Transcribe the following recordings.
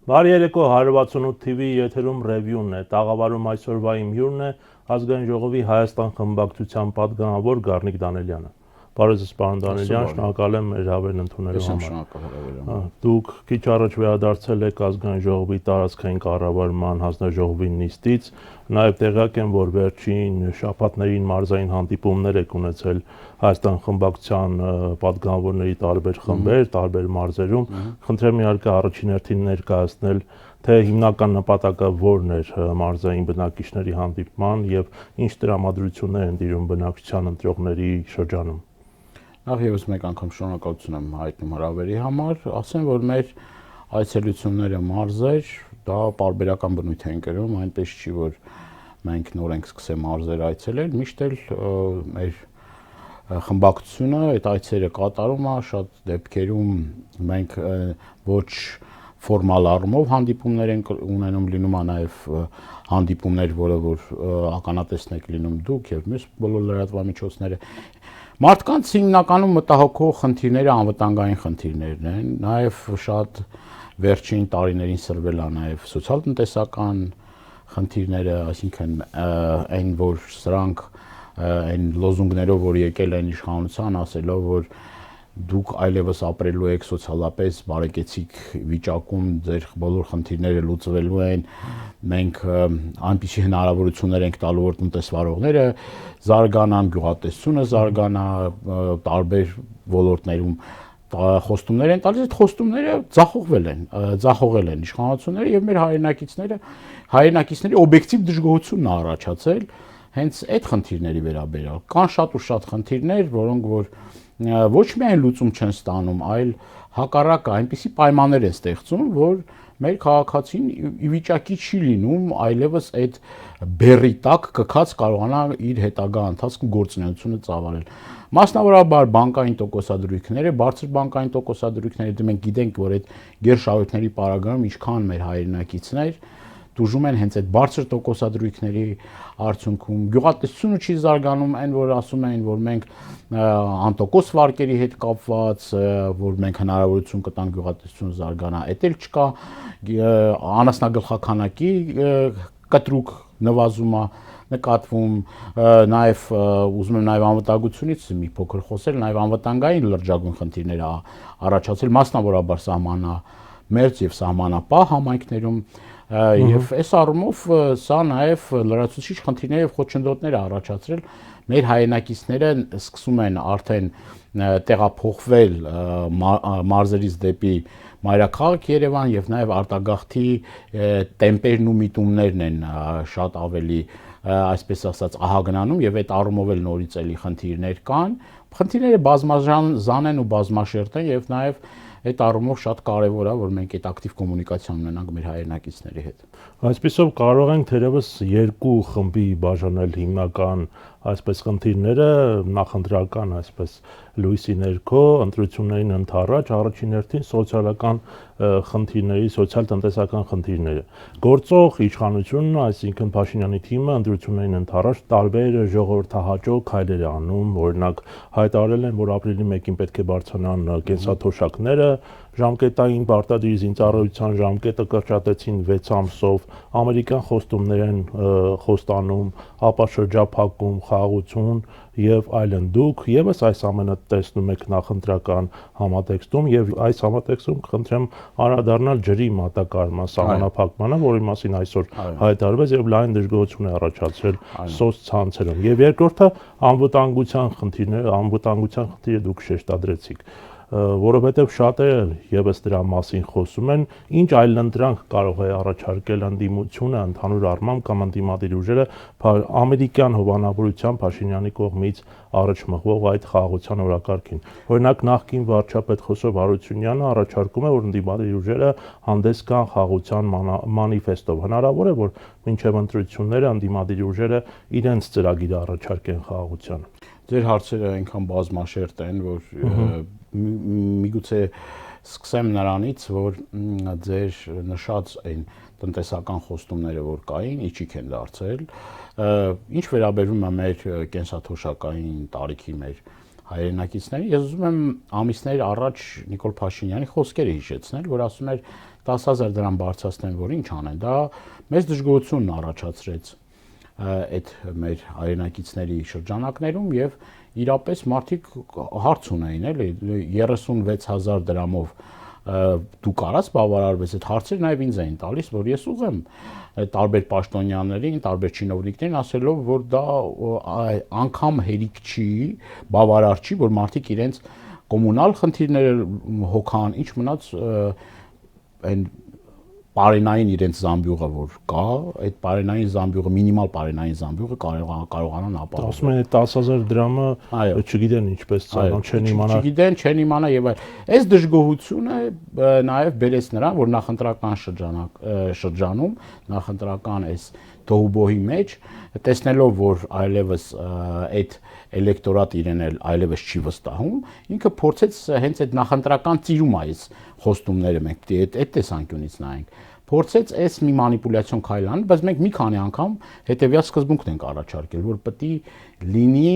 Բարի երեկո 168 TV եթերում ռևյուն է, տաղավարում այսօրվա իմ հյուրն է Ազգային ժողովի Հայաստան խմբակցության պատգամավոր Գառնիկ Դանելյանը։ Բարև ձեզ, պարոն Դանելյան, շնորհակալ եմ մեր հավերն ընդունելու համար։ Դուք քիչ առաջ վերադարձել եք Ազգային ժողովի տարածքային կառավարման հանձնաժողովի նիստից, նաև տեղյակ եմ, որ վերջին շաբաթներին մարզային հանդիպումներ եք ունեցել Հայաստան խմբակցության պատգամավորների տարբեր խմբեր, տարբեր մարզերում։ Խնդրեմ իհարկե առաջին հերթին ներկայացնել, թե հիմնական նպատակը որն էր մարզային բնակիչների հանդիպման եւ ինչ տրամադրություններ են դիրում բնակչության ընտրողների շրջանում։ Նախ եւս մեկ անգամ շնորհակալություն եմ հայտնում հրավերի համար, ասեմ, որ մեր այցելությունները մարզեր դա պարբերական բնույթ են կրում, այնպես չի, որ մենք նոր ենք սկսել մարզեր այցելել, միշտ էլ մեր խմբակցությունը այդ այցերը կատարում է, շատ դեպքերում մենք ոչ ֆորմալ առումով հանդիպումներ են ունենում, լինում է նաև հանդիպումներ, որը որ ականատեսն եք լինում դուք եւ մյուս բոլոր լրատվամիջոցները։ Մարդկանց հիմնականում մտահոգող խնդիրները անվտանգային խնդիրներն են, նաև շատ վերջին տարիներին սրվել է նաև սոցիալ-տնտեսական խնդիրները, այսինքն այն որ սրանք այն լոզունգներով, որ եկել են իշխանության, ասելով, որ դուք այլևս ապրելու եք սոցիալապես բարեկեցիկ վիճակում, ձեր բոլոր խնդիրները լուծվելու են, մենք այնպիսի հնարավորություններ ենք տալու, որ տնտեսվարողները զարգանան, գյուղատնտեսությունը զարգանա, տարբեր ոլորտներում խոստումներ են տալիս, այդ խոստումները ձախողել են իշխանությունները եւ մեր հայրենակիցների օբյեկտիվ դժգոհությունն է առաջացել հենց այդ խնդիրների վերաբերյալ։ Կան շատ ու շատ խնդիրներ, որոնք որ ոչ միայն լուծում չեն ստանում, այլ հակառակը այնպիսի պայմաններ են ստեղծում, որ մեր քաղաքացին ի վիճակի չի լինում այլևս այդ բեռի տակ կքած կարողանա իր հետագա ընթացքում գործունեությունը ծավալել։ Մասնավորաբար բանկային տոկոսադրույքները, բարձր բանկային տոկոսադրույքները, դե մենք գիտենք, որ այդ գերշահույթների պարագայում ինչքան մեր հայրենակիցներ դժում են հենց այդ բարձր տոկոսադրույքների արդյունքում գյուղատնտեսությունը չի զարգանում, այն որ ասում են, որ մենք անտոկոս վարկերի հետ կապված, որ մենք հնարավորություն կտանք գյուղատնտեսությունը զարգանա, այդ էլ չկա, անասնագլխականակի կտրուկ նվազում է նկատվում, նաև ուզում եմ նաև անվտանգությունից մի փոքր խոսել, նաև անվտանգային լրջագույն խնդիրներ առաջացել, մասնավորաբար սահմանամերձ եւ սահմանապահ համայնքներում եւ այս առումով սա նաև լրացուցիչ խնդիրներ եւ խոչընդոտներ առաջացրել մեր հայրենակիցները սկսում են արդեն տեղափոխվել մարզերից դեպի մայրաքաղաք Երևան եւ նաև արտագաղթի տեմպերն ու միտումներն են շատ ավելի այսպես ասած ահագնանում եւ այդ առումով էլ նորից էլի խնդիրներ կան։ Խնդիրները բազմազան են ու բազմաշերտ են եւ նաև այդ առումով շատ կարեւոր է, որ մենք այդ ակտիվ կոմունիկացիա ունենանք մեր հայրենակիցների հետ։ Այսպեսով կարող ենք թերևս երկու խմբի բաժանել հիմնական այսպես խնդիրները, նախընտրական այսպես լույսի ներքո ընտրություններին ընդառաջ առաջին հերթին սոցիալական խնդիրների, սոցիալ-տնտեսական խնդիրները։ Գործող իշխանությունը, այսինքն Փաշինյանի թիմը ընտրություններին ընդառաջ տարբեր ժողովրդահաճո քայլեր է անում, օրինակ հայտարարել են, որ ապրիլի 1-ին պետք է բարձրանան կենսաթոշակները, ժամկետային պարտադիր զինծառայության ժամկետը կրճատեցին 6 ամսով, ամերիկյան խոստումներ են խոստանում, ապա շրջափակում, խաղաղություն եւ այլն։ Դուք եւս այս ամենը տեսնում եք նախընտրական համատեքստում եւ այս համատեքստում խնդրեմ անդրադառնալ ջրի մատակարարման սահմանափակմանը, որի մասին այսօր հայտարարվեց եւ լայն դժգոհություն է առաջացրել սոցցանցերում։ Եվ երկրորդը անվտանգության խնդիրը դուք շեշտադրեցիք, որովհետև շատերը եւս դրա մասին խոսում են, ինչ այլընտրանք կարող է առաջարկել ընդդիմությունը ընդհանուր առմամբ կամ ընդդիմադիր ուժերը ամերիկյան հովանավորությամբ Փաշինյանի կողմից առաջ մղվող այդ խաղաղության օրակարգին։ Օրինակ նախկին վարչապետ Խոսով Հարությունյանը առաջարկում է, որ ընդդիմադիր ուժերը հանդես գան խաղաղության մանիֆեստով։ Հնարավոր է, որ մինչև ընտրությունները ընդդիմադիր ուժերը իրենց ծրագիրը առաջարկեն խաղաղության։ Ձեր հարցերը այնքան բազմաշերտ են, որ միգուցե սկսեմ նրանից, որ ձեր նշած այն տնտեսական խոստումները, որ կային, իջիկ են դարձել։ Ինչ վերաբերում է մեր կենսաթոշակային տարիքի մեր հայրենակիցներին։ Ես ուզում եմ ամիսներ առաջ Նիկոլ Փաշինյանի խոսքերը հիշեցնել, որ ասում էր 10,000 դրամ բարձրացնեն, որ ինչ անեն։ Դա մեծ դժգոհություն առաջացրեց այդ մեր հայրենակիցների շրջանակներում եւ իրապես մարդիկ հարց ունեին, էլի 36,000 դրամով դու կարաս բավարարվես, այդ հարցերը նաև ինձ էին տալիս, որ ես ուղեմ տարբեր պաշտոնյաներին, տարբեր չինովնիկներին ասելով, որ դա անգամ հերիք չի, բավարար չի, որ մարդիկ իրենց կոմունալ խնդիրները հոգան, ինչ մնաց այն պարենային իրենց զամբյուղը որ կա, այդ պարենային զամբյուղը, մինիմալ պարենային զամբյուղը կարողանան ապահովել։ Ասում են 10,000 դրամը չգիտեն ինչպես ծառան, չեն իմանա։ Չգիտեն, չեն իմանա եւ այլ։ Այս դժգոհությունը նաեւ բերեց նրան, որ նախընտրական շրջանում, նախընտրական այս թոհուբոհի մեջ, տեսնելով, որ այլևս այդ էլեկտորատ իրեն այլևս չի վստահում, ինքը փորձեց հենց այդ նախընտրական ծիրում այս խոստումները մենք պիտի այդ տեսանկյունից նայենք։ Փորձեց այս մի մանիպուլյացիոն քայլ անել, բայց մենք մի քանի անգամ հետեւյալ սկզբունքն ենք առաջարկել, որ պետք է լինի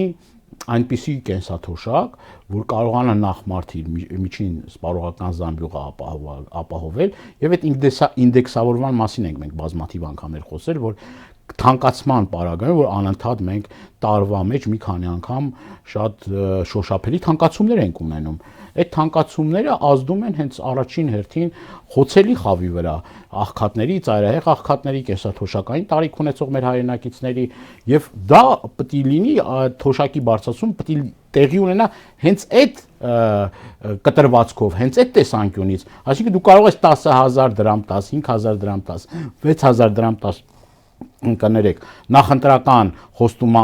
այնպիսի կենսաթոշակ, որ կարողանա նախ մարդի միջին սպառողական զամբյուղը ապահովել եւ այդ ինդեքսավորման մասին ենք մենք բազմաթիվ անգամներ խոսել, որ թանկացման պարագայում, որ անընդհատ մենք տարվա մեջ մի քանի անգամ շատ շոշափելի թանկացումներ ենք ունենում։ Այդ թանկացումները ազդում են հենց առաջին հերթին խոցելի խավի վրա, աղքատների, ծայրահեղ աղքատների, կենսաթոշակային տարիք ունեցող մեր հայրենակիցների եւ դա պետք է լինի թոշակի բարձրացում պետք է տեղի ունենա հենց այդ կտրվածքով, հենց այդ տեսանկյունից, այսինքն դու կարող ես 10,000 դրամ տաս, 5,000 դրամ տաս, 6,000 դրամ տաս կներեք նախընտրական խոստումա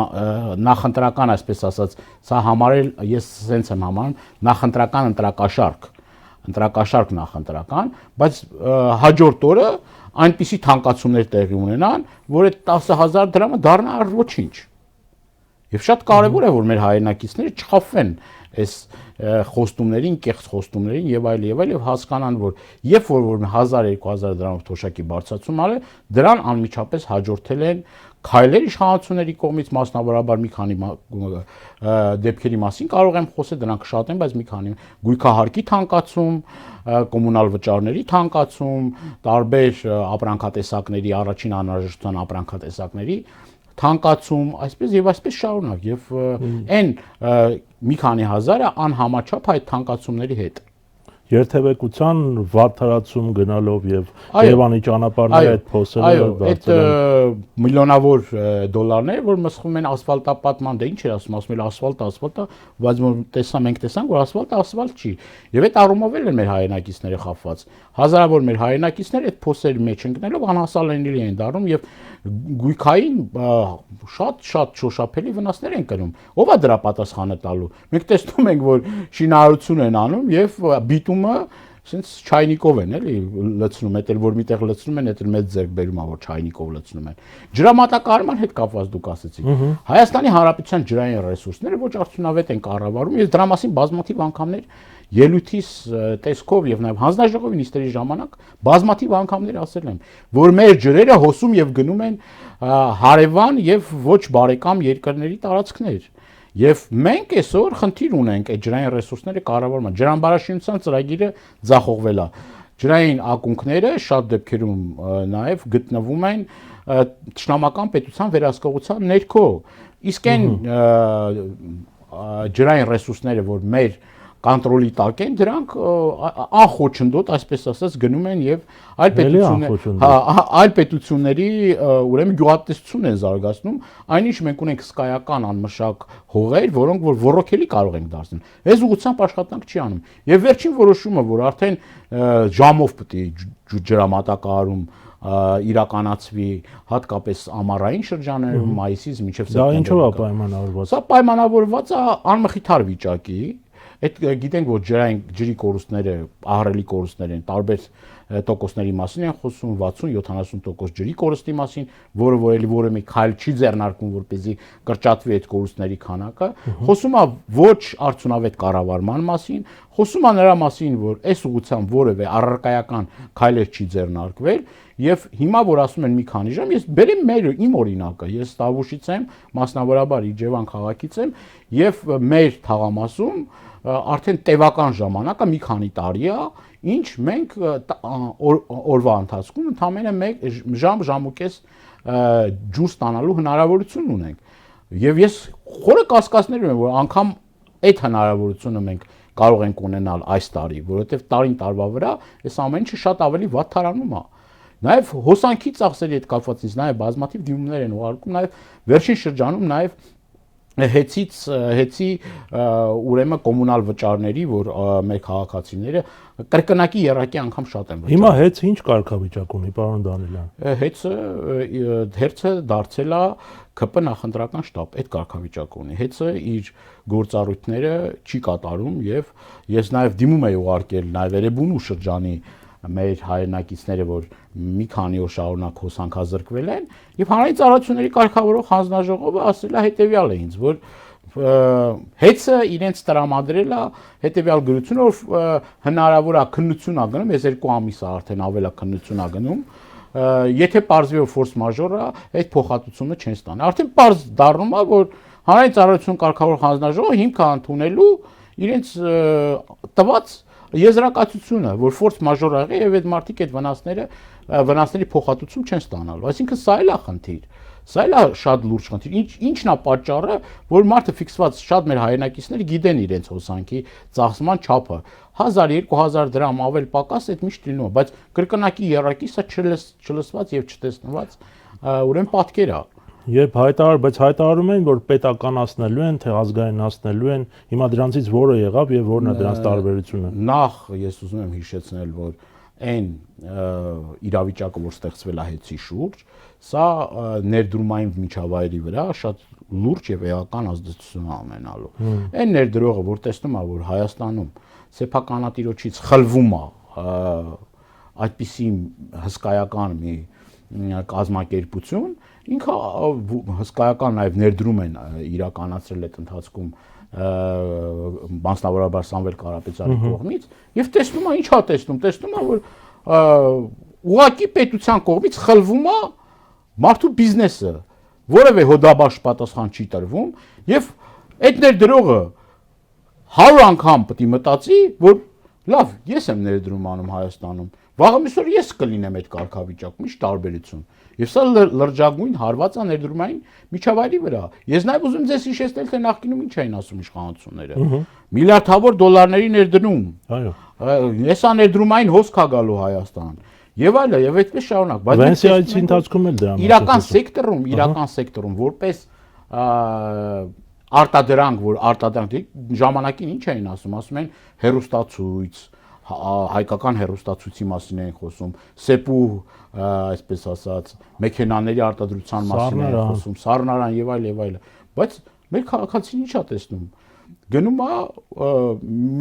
նախընտրական այսպես ասած սա համարել ես sense եմ համարում նախընտրական ընտրակաշարք նախընտրական բայց հաջորդ օրը այնպիսի թանկացումներ տեղի ունենան որ այդ 10,000 դրամը դառնա առ ոչինչ եւ շատ կարեւոր է որ մեր հայրենակիցները չխաբվեն այս խոստումներին, կեղծ խոստումներին եւ այլ եւ հասկանան որ երբ որ 1000-2000 դրամով թոշակի բարձրացում արել, դրան անմիջապես հաջորդել են քայլեր իշխանությունների կողմից մասնավորաբար մի քանի դեպքերի մասին կարող եմ խոսել, դրանք շատ են, բայց մի քանի գույքահարկի թանկացում, կոմունալ վճարների թանկացում, տարբեր ապրանքատեսակների առաջին անհրաժեշտության ապրանքատեսակների թանկացում, այսպես եւ այսպես շարունակ եւ այն մի քանի հազարը անհամաչափ այդ թանկացումների հետ երթևեկության վարդարացում գնալով եւ Երևանի ճանապարհների այդ փոսերը այդ միլիոնավոր դոլարներ որ մսխում են ասֆալտապատման դե ինչ էր ասում էլ ասֆալտը բայց մենք տեսանք որ ասֆալտ չի եւ այդ առումով էլ են մեր հայրենակիցները խախված հազարավոր մեր հայրենակիցներ այդ փոսերի մեջ ընկնելով անհասանելի են դառնում եւ գույքային շատ շոշափելի վնասներ են կրում ով է դրա պատասխանը տալու մենք տեսնում ենք որ շինարարություն են անում եւ բիտումը sense չայնիկով են էլի լցնում էդ էլ որ միտեղ լցնում են էդ էլ մեծ ձեռք բերում ա որ չայնիկով լցնում են ջրամատակարարման հետ կապված դուք ասեցիք Հայաստանի Հանրապետության ջրային ռեսուրսները ոչ արդյունավետ են կառավարում ես դրա մասին բազմաթիվ անգամներ ելույթիս տեսքով եւ նաեւ հանձնաժողովի նիստերի ժամանակ բազմաթիվ անգամներ ասել եմ որ մեր ջրերը հոսում եւ գնում են հարևան եւ ոչ բարեկամ երկրների տարածքներ Եվ մենք այսօր խնդիր ունենք այդ ջրային ռեսուրսները կառավարման։ Ջրամբարաշինության ծրագիրը ձախողվել է։ Ջրային ակունքները շատ դեպքերում նաև գտնվում են ճշնամական պետության վերահսկողության ներքո։ Իսկ այն ջրային ռեսուրսները, որ մեր կոնտրոլի տակ են, դրանք անխոչնդոտ, այսպես ասած, գնում են եւ այլ պետությունների ուրեմն գյուղատնտեսություն են զարգացնում, այնինչ մենք ունենք սկայական անմշակ հողեր, որոնք որ ռոռոքելի կարող ենք դարձնել։ Այս ուղղությամբ աշխատանք չի անում։ Եվ վերջին որոշումը, որ արդեն ժամով պետք է ջրամատակարարում իրականացվի հատկապես ամառային շրջաններում մայիսից մինչև սեպտեմբեր։ Դա ինչով է պայմանավորված։ Սա պայմանավորված է անմխիթար վիճակի Այդ գիտենք, որ ջրի կորուստները, ահռելի կորուստներ են, տարբեր տոկոսների մասին են խոսում, 60-70% ջրի կորուստի մասին, որը որ էլի որը մի քայլ չի ձեռնարկում, որպեսզի կրճատվի այդ կորուստների քանակը, խոսում է ոչ արդյունավետ կառավարման մասին, խոսում է նրա մասին, որ այս ուղղությամբ որևէ առարկայական քայլեր չի ձեռնարկվել, եւ հիմա որ ասում են մի քանի ժամ, ես բերեմ իմ օրինակը, ես Տավուշից եմ, մասնավորաբար Իջևան քաղաքից եմ, եւ մեր թաղամասում արդեն տևական ժամանակը մի քանի տարի է, ինչ մենք օրվա ընթացքում ընդամենը 1 ժամ-ժամուկես ջուր ստանալու հնարավորություն ունենք։ Եվ ես խորը կասկածներ ունեմ, որ անգամ այդ հնարավորությունը մենք կարող ենք ունենալ այս տարի, որովհետեւ տարին տարվա վրա այս ամեն ինչը շատ ավելի վատ թարանում է։ Նաև հոսանքի ծախսերի հետ կապված ինձ նաև բազմաթիվ դիմումներ են ուղարկում, նաև վերջին շրջանում նաև հեցի ուրեմն կոմունալ վճարների, որ մեր քաղաքացիները կրկնակի երակի անգամ շատ են վճարում։ Հիմա հեծը ինչ կարգավիճակ ունի, պարոն Դանիելյան։ Հերցը դարձել է ԿՊ նախընտրական շտաբ, այդ կարգավիճակը ունի։ Հեցը իր գործառույթները չի կատարում եւ ես նաև դիմում եմ ուղարկել նաև Էրեբունու շրջանի մեր հայրենակիցները, որ մի քանի օր շարունակ հոսանքազրկվել են, եւ հանրային ծառայությունների կարգավորող հանձնաժողովը ասել է հետեւյալը ինձ, որ հեցը իրենց տրամադրել է հետեւյալ գրությունը, որ հնարավոր է քննություն ա գնում, ես 2 ամիս է արդեն ավել է քննություն ա գնում, եթե պարզվի որ ֆորս մաժոր է, այդ փոխհատուցումը չեն ստանա։ Արդեն պարզ դառնում է, որ հանրային ծառայություն կարգավորող հանձնաժողովը հիմք է ընդունելու իրենց տված եզրակացությունը, որ ֆորս մաժոր աղի եւ այդ մարդիկ այդ վնասների փոխհատուցում չեն ստանալու։ Այսինքն սա էլ է խնդիր։ Սա էլ է շատ լուրջ խնդիր։ Ինչն է պատճառը, որ մարդը ֆիքսված շատ մեր հայրենակիցները գիտեն իրենց հոսանքի ծախսման չափը։ 1000-2000 դրամ ավել պակաս այդ միշտ լինում է, բայց կրկնակի երակի սա չլսված եւ չտեսնված ուրեմն պատկեր է։ Երբ բայց հայտարարում են, որ պետականացնելու են, թե ազգայնացնելու են, հիմա դրանցից որը եղավ եւ որն է դրանց տարբերությունը։ Նախ ես ուզում եմ հիշեցնել, որ այն իրավիճակը, որ ստեղծվել է հեցի շուրջ, սա ներդրումային միջավայրի վրա շատ լուրջ եւ էական ազդեցություն է ունենալու։ Այն ներդրողը, որ տեսնում է, որ Հայաստանում սեփականատիրոջից խլվում է այդպիսի հսկայական մի կազմակերպություն, ինքը հսկայական նաև ներդրում են իրականացրել այդ ընթացքում մասնավորաբար Սամվել Կարապետյանի կողմից եւ տեսնում է, ինչ է տեսնում է, որ ուղղակի պետության կողմից խլվում է մարդու բիզնեսը, որևէ հոդաբաշխ պատասխան չի տրվում եւ այդ ներդրողը 100 անգամ պետք է մտածի, որ լավ, ես եմ ներդրում անում Հայաստանում, վաղը միսօր ես կլինեմ այդ կարգավիճակում, ինչ տարբերություն։ Եվ սա լրջագույն հարված է ներդրումային միջավայրի վրա։ Ես նաև ուզում ձեզ հիշեցնել, թե նախկինում ինչ էին ասում իշխանությունները։ Միլիարդավոր դոլարների ներդրում։ Այո։ Հեսա ներդրումային հոսք է գալու Հայաստան։ Եվ այլը, եւ այդպես շարունակ, բայց Վենսիայից ընթացքում էլ դրա իրական սեկտորում որպես արտադրանք, որ արտադրանք ժամանակին ինչ էին ասում են հերոստացույց, հայկական հերոստացույցի մասին էին խոսում, սեպու, այսպես ասած, մեքենաների արտադրության մասին էին խոսում, սառնարան եւ այլ, բայց մեր քաղաքացին ինչ է տեսնում։ Գնում է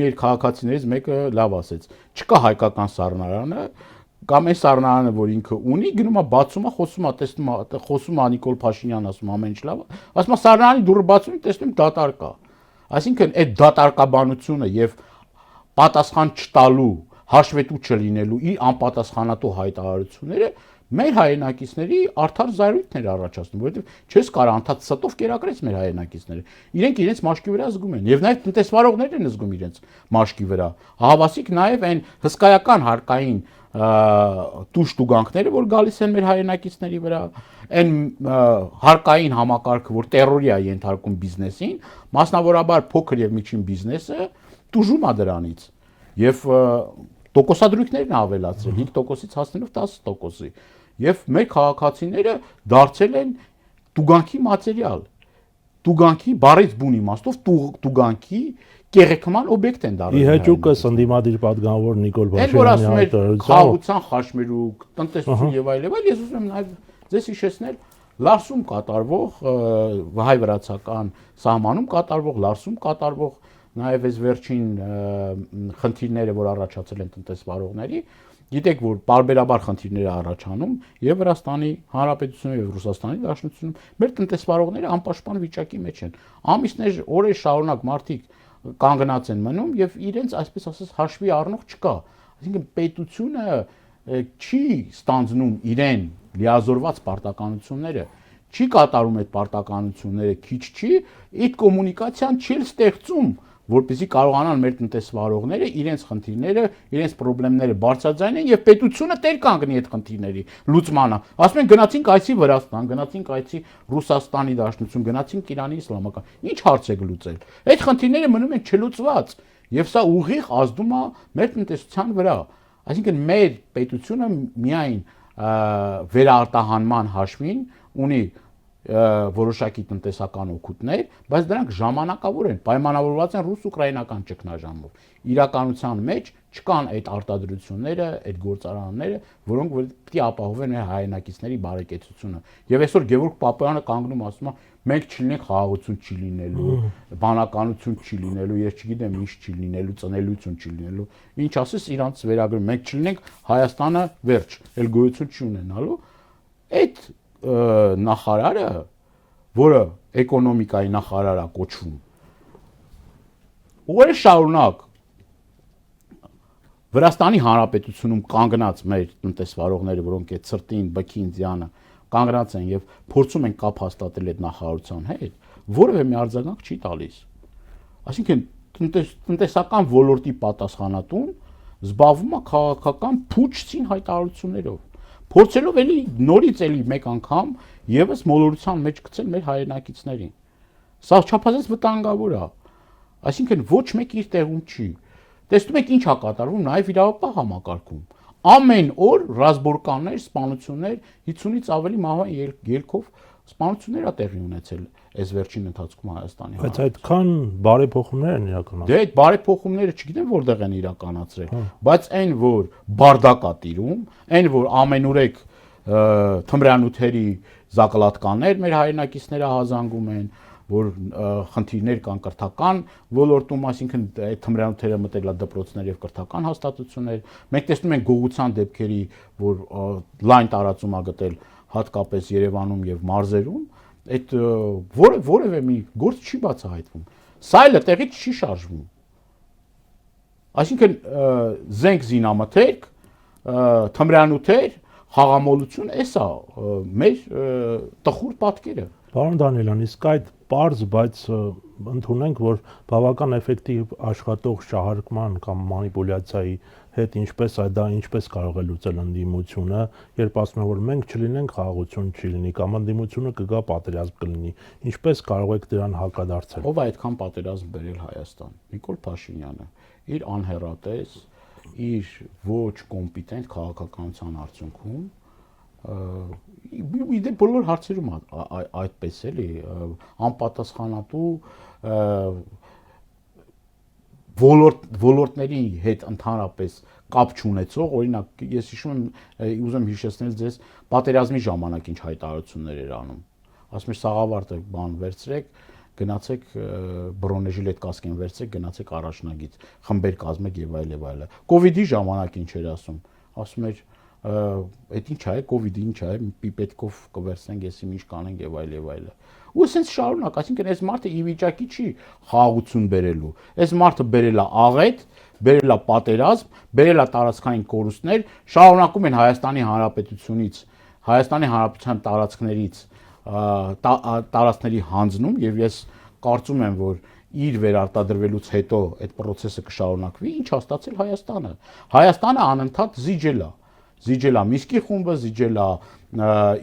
մեր քաղաքացիներից մեկը լավ ասեց, չկա հայկական սառնարանը, կամ այն սառնարանը, որ ինքը ունի, գնում է բացում է, խոսում է, տեսնում է, խոսում է Նիկոլ Փաշինյանն ասում ամեն ինչ լավ է, ասում է սառնարանի դուռը բացում, տեսնում դատարկա։ Այսինքն այդ դատարկաբանությունը եւ պատասխան չտալու, հաշվետու չլինելու իր անպատասխանատու հայտարարությունները մեր հայրենակիցների արդար զայրույթներ առաջացնում, որովհետեւ չես կարող անդադ ստով կերակրես մեր հայրենակիցները։ Իրենք իրենց մաշկի վրա զգում են եւ նաեւ տնտեսվարողներն են զգում իրենց մաշկի վրա։ Ահավասիկ նաեւ այն հսկայական հարկային տուժ-տուգանքները, որ գալիս են մեր հայրենակիցների վրա, այն հարկային համակարգը, որ տերորի է ենթարկում բիզնեսին, մասնավորաբար փոքր եւ միջին բիզնեսը տուժում է դրանից եւ տոկոսադրույքներն ավելացրել 5%-ից հասնելով 10%-ի եւ մեր քաղաքացիները դարձել են տուգանքի մատերիալ, տուգանքի բառից բուն իմաստով տուգանքի կեղեքման օբյեկտ են դարձել։ Իհեճուկս ընդդիմադիր պատգամավոր Նիկոլ Փաշինյանի հայտարարությամբ խաղաղության խաշմերուկ, տնտեսություն եւ այլ, ես ուզում եմ նաեւ ձեզ հիշեցնել Լարսում կատարվող հայ-վրացական սահմանում կատարվող Լարսում կատարվող նաև այս վերջին խնդիրները, որ առաջացել են տնտեսվարողների, գիտեք, որ բարբերաբար խնդիրներ առաջանում եւ Վրաստանի Հանրապետությունում եւ Ռուսաստանի Դաշնությունում մեր տնտեսվարողները անպաշտպան վիճակի մեջ են։ Ամիսներ, օրեր շարունակ մարդիկ կանգնած են մնում եւ իրենց, այսպես ասած, հաշվի առնող չկա։ Այսինքն պետությունը չի ստանձնում իրեն լիազորված պարտականությունները, չի կատարում այդ պարտականությունները, քիչ չի, այդ կոմունիկացիան չի ստեղծում, որպեսզի կարողանան մեր տնտեսվարողները իրենց խնդիրները, իրենց խնդիրները բարձրաձայնեն եւ պետությունը տեր կանգնի այդ խնդիրների լուծմանը։ Ասում են գնացինք այցի Վրաստան, գնացինք այցի Ռուսաստանի Դաշնություն, գնացինք Իրանի Իսլամական։ Ինչ հարց է գլուծել։ Այդ խնդիրները մնում են չլուծված եւ սա ուղիղ ազդում է մեր տնտեսության վրա։ Այսինքն մեր պետությունը միայն վերարտահանման հաշվին ունի որոշակի տնտեսական օգուտներ, բայց դրանք ժամանակավոր են, պայմանավորված են ռուս-ուկրաինական ճգնաժամով։ Իրականության մեջ չկան այդ արտադրությունները, այդ գործարանները, որոնք պետք է ապահովեն մեր հայրենակիցների բարեկեցությունը։ Եվ այսօր Գևորգ Պապոյանը կանգնում ասում է, մենք չլինենք խաղաղություն չի լինելու, բանականություն չի լինելու, ես չգիտեմ ինչ չի լինելու, ծնելիություն չի լինելու։ Ինչ ասես իրանց վերագրում, մենք չլինենք Հայաստանը վերջ, էլ գոյություն չի ունենալու։ Այդ նախարարը, որը էկոնոմիկայի նախարար է կոչվում, ուրիշ շարունակ Վրաստանի Հանրապետությունում կանգնած մեր տնտեսվարողները, որոնք այդ սրտին, բքին, ձյանը կանգնած են եւ փորձում են կապ հաստատել այդ նախարարության հետ, որևէ մի արձագանք չի տալիս։ Այսինքն տնտեսական ոլորտի պատասխանատուն զբաղվում է քաղաքական փուչցին հայտարարություններով, փորձելով էլի նորից էլի մեկ անգամ եւս մոլորության մեջ գցել մեր հայրենակիցներին։ Սա չափազանց վտանգավոր է։ Այսինքն ոչ մեկ իր տեղում չի։ Տեսնում եք ինչ է կատարվում նաև իրավապահ համակարգում։ Ամեն օր ռազմորկաններ, սպանություններ, 50-ից ավելի մահվան ելքով սպանություններ է տեղի ունեցել այս վերջին ընթացքում Հայաստանի։ Բայց այդքան բարեփոխումներ են իրականացել։ Դե այդ բարեփոխումները չգիտեմ որտեղ են իրականացրել, բայց այն որ բարդակ է տիրում, այն որ ամենուրեք թմրանյութերի զակլատկաններ մեր հայրենակիցները հազանգում են, որ խնդիրներ կան կրթական ոլորտում, այսինքն այդ թմրանյութերը մտել է դպրոցներ եւ կրթական հաստատություններ։ Մենք տեսնում ենք գողության դեպքերի, որ լայն տարածում է գտել հատկապես Երևանում եւ մարզերում, այդ որևէ մի գործ չի բացահայտվում։ Սա էլ տեղից չի շարժվում։ Այսինքն զենք զինամթերք, թմրանյութեր, խաղամոլություն, էսա մեր տխուր պատկերը։ Պարոն Դանիելյան, իսկ այդ պարզ, բայց ընդունենք, որ բավական էֆեկտիվ աշխատող շահարկման կամ մանիպուլյացիայի հետ ինչպես կարող է լուծել ընդդիմությունը, երբ ասում են, որ մենք չլինենք, խաղաղություն չի լինի, կամ ընդդիմությունը կգա, պատերազմ կլինի, ինչպես կարող եք դրան հակադարձել։ Ով է այդքան պատերազմ բերել Հայաստան։ Նիկոլ Փաշինյանը, իր անհեռատես, իր ոչ կոմպետենտ քաղաքականության արդյունքում իդե բոլոր հարցերում այդպես էլի անպատասխանատու ոլորտների հետ ընդհանրապես կապ չունեցող, օրինակ ես հիշում եմ, ուզում հիշեցնել ձեզ պատերազմի ժամանակ ինչ հայտարարություններ էր անում։ Ասում էր Սաղավարտը բան վերցրեք, գնացեք բրոնեժիլետ կասկեն վերցրեք, գնացեք առաջնագիծ, խմբեր կազմեք եւ այլ եւ այլ։ Կոവിഡ്ի ժամանակ ինչ էր ասում։ Ասում էր այդ ինչ է, կոവിഡ്ի ինչ է, պիպետկով կվերցնենք, եսի ինչ կանենք եւ այլ եւ այլ։ Ու ասենց շարունակ, այսինքն այս մարդը ի վիճակի չի խաղաղություն բերելու։ Այս մարդը բերել է աղետ, բերել է պատերազմ, բերել է տարածքային կորուստներ, շարունակում են Հայաստանի Հանրապետությունից, Հայաստանի Հանրապետության տարածքներից տարածքների հանձնում եւ ես կարծում եմ, որ իր վերարտադրվելուց հետո այդ process-ը կշարունակվի, ինչ հաստատել Հայաստանը։ Հայաստանը անընդհատ զիջել է Միսկի խումբը, զիջել է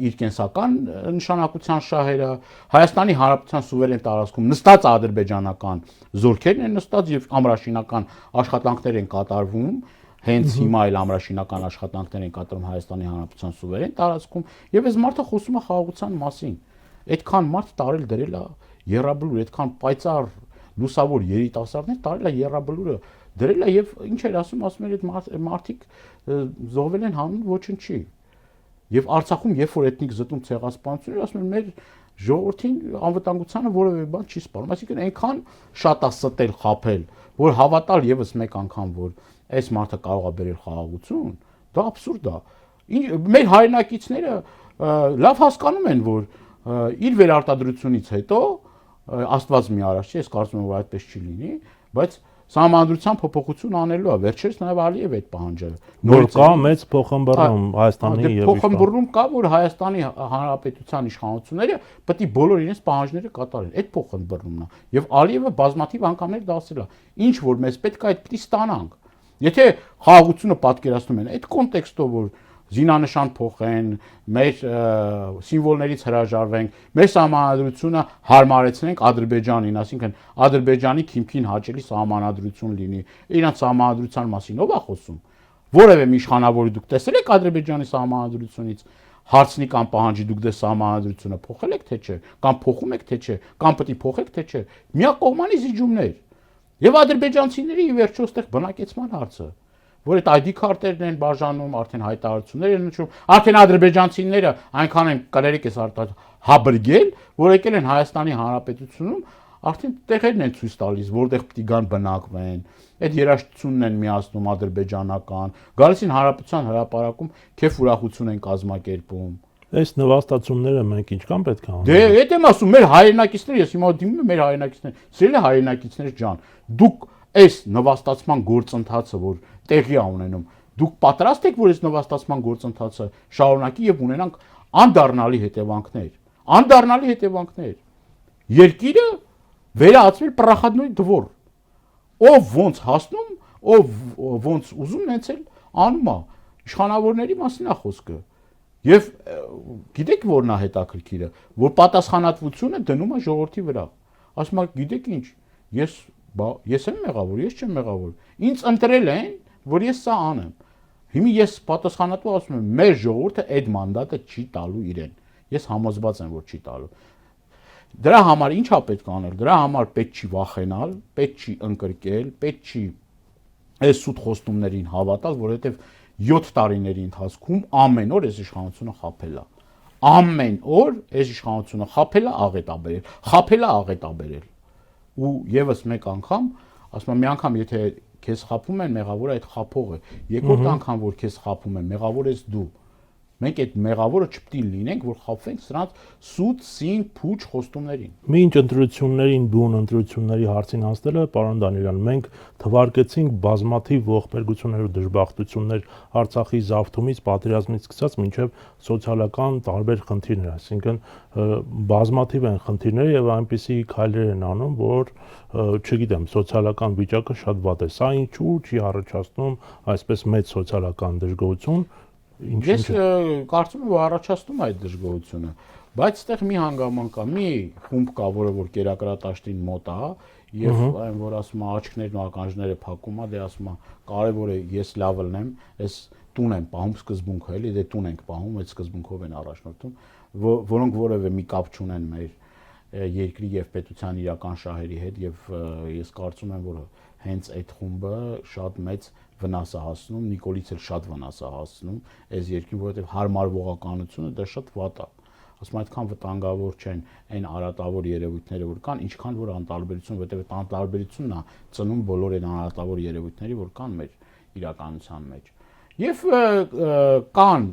իր կենսական նշանակության շահերը, Հայաստանի Հանրապետության սուվերեն տարածքում նստած ադրբեջանական զորքերն են նստած եւ ամրաշինական աշխատանքներ են կատարվում, հենց հիմա էլ ամրաշինական աշխատանքներ են կատարում Հայաստանի Հանրապետության սուվերեն տարածքում եւ այս մարդը խոսում է խաղաղության մասին։ Այդքան մարդ տարել դրել է երրաբլուր, այդքան պայծառ լուսավոր երիտասարդներ տարել է երրաբլուրը, դրել է եւ ինչ էր ասում էր այդ մարդիկ զոհվել են հանուն ոչնչի։ Եվ Արցախում երբ որ էթնիկ զտում ցեղասպանություն էր, ասում էր մեր ժողովրդին անվտանգությանը որևէ բան չի սպառնում, այսինքն այնքան շատ է ստել, խաբել, որ հավատալ եւս մեկ անգամ, որ այս մարդը կարող է բերել խաղաղություն, դա աբսուրդ է։ Մեր հայրենակիցները լավ հասկանում են, որ իր վերարտադրությունից հետո Աստված մի առաջ, ես կարծում եմ, որ այդպես չի լինի, բայց Սահմանադրության փոփոխություն անելու է, վերջերս նաև Ալիև այդ պահանջել։ Նոր կա մեծ փոխհմբռնում Հայաստանի եւ փոխհմբռնում կա, որ Հայաստանի Հանրապետության իշխանությունները պետք է բոլոր իրենց պահանջները կատարեն։ Այդ փոխհմբռնումն է։ Եւ Ալիևը բազմաթիվ անգամներ դա ասել է։ Ինչ որ մեզ պետք է այդ պիտի ստանանք։ Եթե խաղաղությունը պատկերացնում են այդ կոնտեքստով, որ զինանշան փոխեն, մեր սիմվոլներից հրաժարվենք, մեր սահմանադրությունը հարմարեցնենք Ադրբեջանին, այսինքն Ադրբեջանի քիմքին հաճելի սահմանադրություն լինի։ Իրանց սահմանադրության մասին ով է խոսում։ Որևէ մի իշխանավորի դուք տեսել եք Ադրբեջանի սահմանադրությունից հարցնի կամ պահանջի դուք դե սահմանադրությունը փոխել եք թե չէ, կամ փոխում եք թե չէ, կամ պետք է փոխեք թե չէ։ Միակողմանի զիջումներ։ Եվ ադրբեջանցիների ի վերջո այստեղ բնակեցման հարցը, որ այդ ID քարտերն են բաժանում, արդեն հայտարարություններ են նշում, արդեն ադրբեջանցիները այնքան են կներեք էս հաբրգել, որ եկել են Հայաստանի Հանրապետությունում, արդեն տեղերն են ցույց տալիս, որտեղ պետք է գան բնակվեն, այդ երաժշտությունն են միացնում ադրբեջանական, գալիս են Հանրապետության հրապարակում, քեֆ ուրախություն են կազմակերպում։ Այս նվաստացումները մենք ինչքան պետք է անենք։ Դե այդ եմ ասում, մեր հայրենակիցները, ես հիմա դիմում եմ մեր հայրենակիցներին, սիրելի հայրենակիցներ ջան, դուք այս նվաստացման գործընթացը, որ տեղի է ունենում, դուք պատրաստ եք, որ այս նվաստացման գործընթացը շարունակի եւ ունենանք անդառնալի հետևանքներ։ Անդառնալի հետևանքներ։ Երկիրը վերածվել պրախադնոյ դվոր։ Ով ոնց հասնում, ով ոնց ուզում նենց էլ անում է։ Իշխանավորների մասին է խոսքը։ Եվ գիտեք որն է հետաքրքիրը, որ պատասխանատվությունը դնում է ժողովրդի վրա։ Ասում է, գիտեք ինչ, ես եմ մեղավոր, ես չեմ մեղավոր։ Ինձ ընտրել են, որ ես սա անեմ։ Հիմա ես պատասխանատու ասում եմ, մեր ժողովուրդը այդ մանդատը չի տալու իրեն։ Ես համոզված եմ, որ չի տալու։ Դրա համար ի՞նչ է պետք անել։ Դրա համար պետք չի վախենալ, պետք չի ընկրկել, պետք չի այս սուտ խոստումներին հավատալ, որովհետև 7 տարիների ընթացքում ամեն օր այս իշխանությունը խաբել է։ Ամեն օր այս իշխանությունը խաբել է, աղետ է բերել, խաբել է, աղետ է բերել։ Ու եւս մեկ անգամ, ասում եմ, մի անգամ եթե քեզ խաբում են, մեղավորը այդ խաբողը, երկրորդ անգամ որ քեզ խաբում են, մեղավոր ես դու։ Մենք այդ մեղավորը չպետք է լինենք, որ խաբվենք սրանց սուտ, սին, փուչ խոստումներին։ Մինչ ընտրություններին դուն ընտրությունների հարցին հասնելը, պարոն Դանիելյան, մենք թվարկեցինք բազմաթիվ ողբերգություններ ու դժբախտություններ Արցախի զավթումից, պատերազմից սկսած մինչև սոցիալական տարբեր խնդիրներ, այսինքն բազմաթիվ են խնդիրները եւ այնպիսի քայլեր են անում, որ չգիտեմ, սոցիալական վիճակը շատ վատ է։ Սա ինչու չի առաջացնում այսպես մեծ սոցիալական դժգոհություն։ Ես կարծում եմ, որ առաջացնում է այդ դժգոհությունը, բայց այդտեղ մի հանգամանք կա, մի խումբ կա, որը որ կերակրատաշտին մոտ է, եւ այն որ ասում է աչքներն ու ականջները փակում է, դե ասում է կարևոր է ես լավ լնեմ, այս տուն եմ պահում սկզբունքը, էլի դե տուն ենք պահում, այդ սկզբունքով են առաջնորդում, որոնք որևէ մի կապ չունեն մեր երկրի եւ պետության իրական շահերի հետ եւ ես կարծում եմ, որ հենց այդ խումբը շատ մեծ վնաս է հասնում, Նիկոլից էլ շատ վնաս է հասնում այս երկրին, որովհետև հարմարվողականությունը դա շատ վատ է։ Ասում եմ, այդքան վտանգավոր չեն այն արատավոր երևույթները, որ կան, ինչքան որ անտարբերություն, որովհետև այդ անտարբերությունն է ծնում բոլոր այն արատավոր երևույթների, որ կան մեր իրականության մեջ։ Եվ կան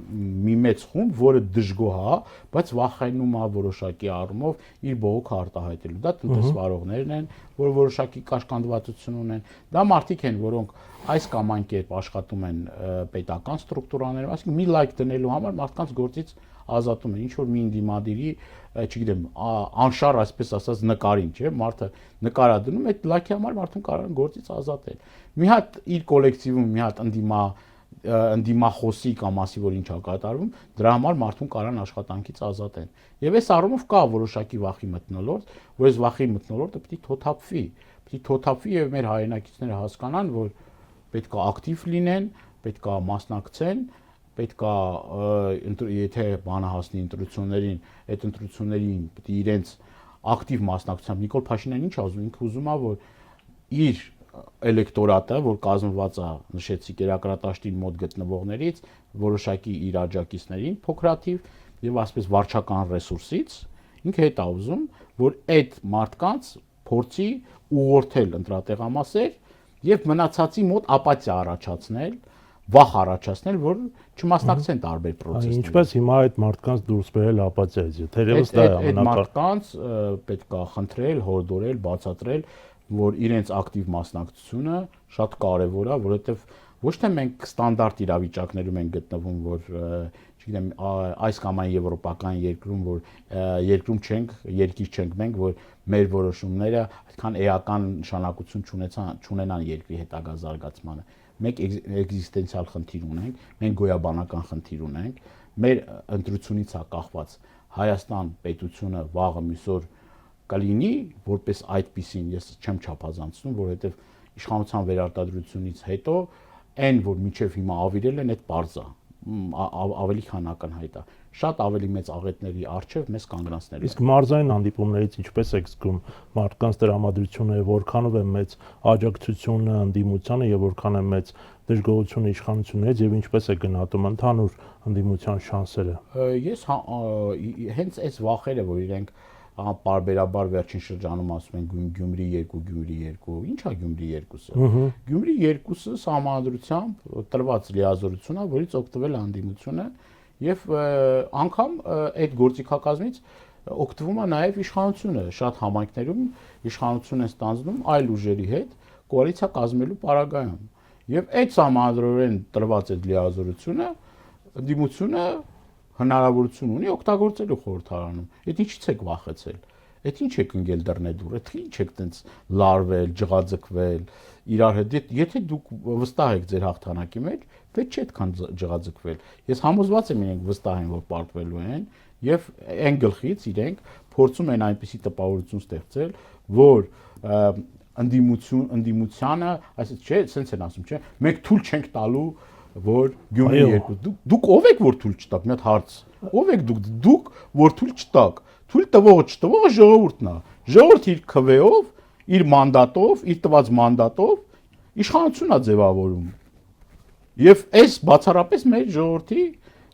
մի մեծ խումբ, որը դժգոհ է, բայց վախենում է որոշակի առումով իր բողոքը արտահայտելու։ Դա տնտեսվարողներն են, որ որոշակի կաշկանդվածություն ունեն։ Դա մարդիկ են, որոնք այս կամ այն կերպ աշխատում են պետական ստրուկտուրաներում, այսինքն մի լայք դնելու համար մարդկանց գործից ազատում են, ինչ որ մի ինդիմադիրի, չգիտեմ, անշար այսպես ասած նկարին, չէ՞, մարդը նկարա դնում, այդ լայքի համար մարդուն կարող են գործից ազատել։ Մի հատ իր կոլեկտիվում մի հատ ընդդիմախոսի կամ ասի, որ ինչ է կատարվում, դրա համար մարդուն կարան աշխատանքից ազատեն։ Եվ այս առումով կա որոշակի վախի մթնոլորտ, որ այս վախի մթնոլորտը պետք է թոթափվի եւ մեր հայրենակիցները հասկանան, որ պետք է ակտիվ լինեն, պետք է մասնակցեն, պետք է եթե բանը հասնի ընտրություններին, այդ ընտրություններին պետք է իրենց ակտիվ մասնակցությամբ Նիկոլ Փաշինյանն ինչ ուզում, ինքը ուզում է, որ իր էլեկտորատը, որ կազմված է, նշեցի, կերակրատաշտին մոտ գտնվողներից, որոշակի իր աջակիցներին, փոքրաթիվ եւ ասես վարչական ռեսուրսից ինքը հետ է ուզում, որ այդ մարդկանց փորձի ուղղորդել ընտրատեղամասեր եւ մնացածի մոտ ապաթիա առաջացնել, վախ առաջացնել, որ չմասնակցեն տարբեր process-ների։ Ինչպես հիմա այդ մարդկանց դուրս բերել ապաթիայից, թերևս դա է այդ մարդկանց պետք է խնդրել, հորդորել, բացատրել, որ իրենց ակտիվ մասնակցությունը շատ կարեւոր է, որովհետեւ ոչ թե մենք ստանդարտ իրավիճակներում ենք գտնվում, որ չգիտեմ, այս կամ այն եվրոպական երկրում, որ երկրում չենք, երկիր չենք մենք, որ մեր որոշումները այդքան էական նշանակություն չունենան երկրի հետագա զարգացմանը։ Մենք էգզիստենցիալ խնդիր ունենք, մենք գոյաբանական խնդիր ունենք, մեր ընտրությունից է կախված Հայաստան պետությունը վաղը միսօր կլինի, որպես այդպիսին ես չեմ չափազանցնում, որովհետև իշխանության վերարտադրությունից հետո այն, որ միջև հիմա ավիրել են, այդ պարզ է, ավելի քան ակնհայտ է։ Շատ ավելի մեծ աղետների առջև մեզ կանգնացնելու։ Իսկ մարզային հանդիպումներից ինչպես եք զգում մարդկանց տրամադրությունը, որքանով է մեծ աջակցությունը ընդդիմությանը եւ որքան է մեծ դժգոհությունը իշխանություններից եւ ինչպես է գնահատում ընդհանուր ընդդիմության շանսերը։ Ես հենց այս վախերը, որ իրենք պարբերաբար վերջին շրջանում ասում են Գյումրի 2, Գյումրի 2, ի՞նչ է Գյումրի 2-ը։ Գյումրի 2-ը համանդրությամբ տրված լիազորությունն է, որից օգտվել է անդիմությունը եւ անգամ այդ գործիքակազմից օգտվում է նաեւ իշխանությունը, շատ համայնքներում իշխանություն են ստանձնում այլ ուժերի հետ կոալիցիա կազմելու պարագայում։ Եվ այդ համանդրորեն տրված այդ լիազորությունը անդիմությունը հնարավորություն ունի օգտագործելու խորհրդարանում։ Այդ ինչից եք վախեցել։ Այդ ինչ եք ընկել դռնեդուր, այդ ինչ եք տենց լարվել, ջղաձգվել իրար հետ։ Եթե դուք վստահ եք ձեր հաղթանակի մեջ, պետք չէ այդքան ջղաձգվել։ Ես համոզված եմ իրենք վստահ են, որ պարտվելու են եւ այն գլխից իրենք փորձում են այնպիսի տպավորություն ստեղծել, որ ընդդիմությանը, այսինքն չէ, սենց են ասում, չէ, մենք թույլ չենք տալու որ Գյումրի 2 դուք ով եք որ թույլ չտաք մի հատ հարց ով եք դուք որ թույլ չտաք թույլ տվողը չտվողը ժողովուրդն է ժողովուրդը իր քվեով իր մանդատով իր տված մանդատով իշխանությունն է ձևավորում եւ այս բացառապես մեր ժողովրդի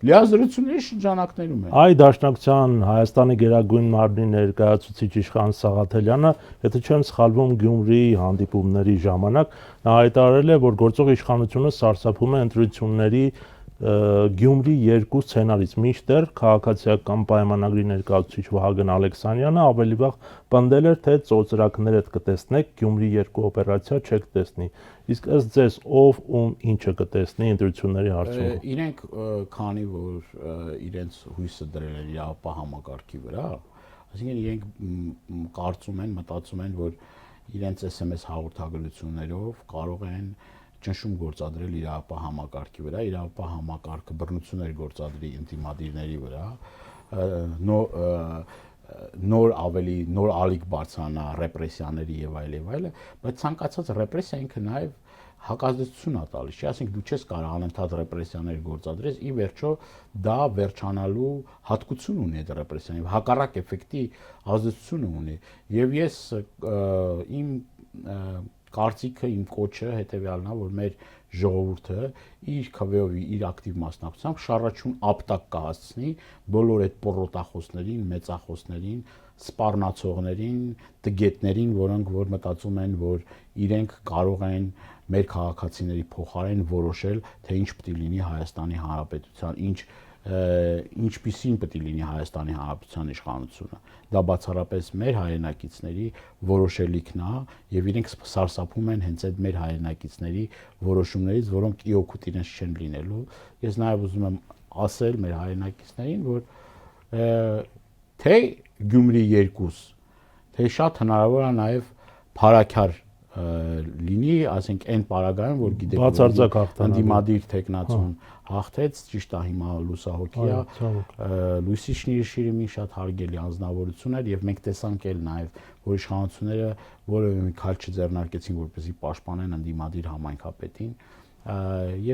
լիազորությունների շրջանակներում է Այ Դաշնակցության Հայաստանի Գերագույն մարմնի ներկայացուցիչ իշխան Սաղաթելյանը, եթե չեմ սխալվում, Գյումրի հանդիպումների ժամանակ նա հայտարարել է, որ գործող իշխանությունը սարսափում է ընտրությունների Գյումրի 2 սցենարից, մինչդեռ քաղաքացիական պայմանագրի ներկայացուցիչ Վահագն Ալեքսանյանը ավելի վաղ պնդել էր, թե ծոծրակներդ կտեսնեք, Գյումրի 2 օպերացիա չեք տեսնի։ Իսկ ըստ ձեզ ով ում ինչը կտեսնի ընտրությունների հարցում։ Իրենք քանի որ իրենց հույսը դրել են իրավապահ համակարգի վրա, այսինքն իրենք կարծում են, մտածում են, որ իրենց SMS հաղորդագրություններով կարող են ճնշում գործադրել իրավապահ համակարգի վրա, իրավապահ համակարգը բռնություններ գործադրի ինտիմադիրների վրա, նոր ալիք բարձրանա ռեպրեսիաների եւ այլ, բայց ցանկացած ռեպրեսիա ինքը նաեւ հակազդեցություն է տալիս, չէ՞, ասենք դու չես կարող անընդհատ ռեպրեսիաներ գործադրես, ի վերջո դա վերջանալու հատկություն ունի այդ ռեպրեսիան եւ հակառակ էֆեկտի ազդեցություն ունի եւ ես իմ կարծիքը իմ կոչը հետեւյալն է, որ մեր ժողովուրդը իր քվեով իր ակտիվ մասնակցությամբ շարաչուն ապտակ կհասցնի բոլոր այդ պորոտախոսներին, մեծախոսներին, սպառնացողներին, տգետներին, որոնք որ մտածում են, որ իրենք կարող են մեր քաղաքացիների փոխարեն որոշել, թե ինչ պետք է լինի Հայաստանի Հանրապետության, ինչպիսին պետք է լինի Հայաստանի Հանրապետության իշխանությունը։ Դա բացառապես մեր հայրենակիցների որոշելիքն է եւ իրենք սարսափում են հենց այդ մեր հայրենակիցների որոշումներից, որոնք իօքուտ իրենց չեն լինելու։ Ես նաեւ ուզում եմ ասել մեր հայրենակիցներին, որ թե Գյումրի 2, թե շատ հնարավոր է նաեւ փարաքար լինի, ասենք այն պարագայում, որ գիտեք, ընդդիմադիր տեխնացուն հաղթեց, ճիշտ է հիմա լուսահոգի է, Լույսի Շիրիմի շատ հարգելի անձնավորություն էր եւ մենք տեսանք էլ նաեւ, որ իշխանությունները որևէ մի քայլ չձեռնարկեցին, որպեսզի պաշտպանեն ընդդիմադիր համայնքապետին,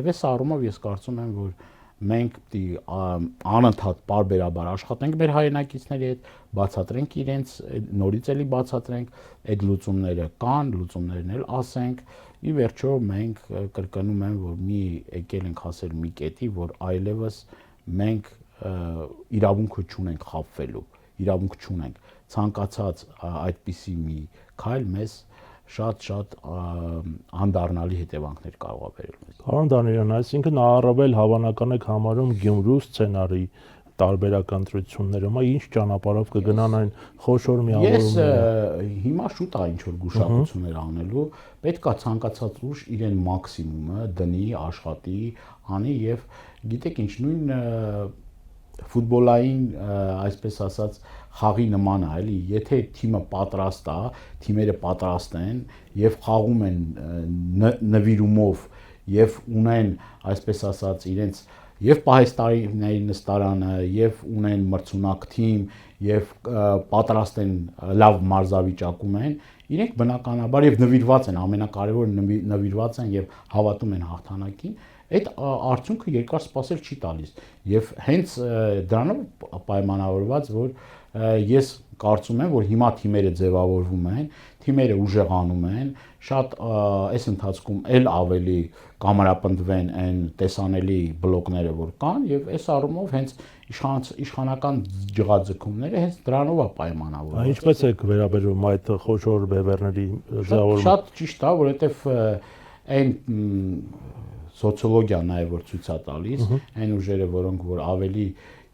եւ այս առումով ես կարծում եմ, որ մենք պիտի անընդհատ պարբերաբար աշխատենք մեր հայրենակիցների հետ, բացատրենք իրենց, նորից էլի բացատրենք, այդ լուծումները կան, լուծումներն էլ ասենք, ի վերջո մենք կրկնում եմ, որ մի եկել ենք հասել մի կետի, որ այլևս մենք իրավունքը չունենք խաբվելու իրավունք չունենք։ Ցանկացած այդպիսի մի քայլ մեզ շատ անդառնալի հետևանքներ կարող է բերել մեզ։ Պարոն Դանիելյան, այսինքն առավել հավանական եք համարում Գյումրու սցենարի տարբերակ ընտրություններում, ինչ ճանապարհով կգնան այն խոշոր միավորումները։ Ես հիմա շուտ է ինչ որ գուշակություններ անելու, պետք է ցանկացած ուժ իրեն մաքսիմումը դնի, աշխատի, անի եւ գիտեք ինչ, նույն ֆուտբոլային, այսպես ասած, խաղի նման է, էլի, եթե թիմը պատրաստ է, թիմերը պատրաստ են եւ խաղում են նվիրումով եւ ունեն, այսպես ասած, իրենց եւ պահեստարների նստարանը եւ ունեն մրցունակ թիմ եւ պատրաստ են լավ մարզավիճակում են, իրենք բնականաբար եւ նվիրված են, ամենակարևորը նվիրված են եւ հավատում են հաղթանակին, այդ արդյունքը երկար սպասել չի տալիս եւ հենց դրանով պայմանավորված, որ ես կարծում եմ, որ հիմա թիմերը ձևավորվում են, թիմերը ուժեղանում են, շատ այս ընթացքում էլ ավելի կամարապնդվեն այն տեսանելի բլոկները, որ կան եւ այս առումով հենց իշխանական ջղաձգումները հենց դրանով է պայմանավորված։ Ինչպես եք վերաբերում այդ խոշոր բևեռների ձևավորումը։ Շատ ճիշտ է, որովհետեւ այն սոցիոլոգիան նաև որ ցույց է տալիս, այն ուժերը, որոնք որ ավելի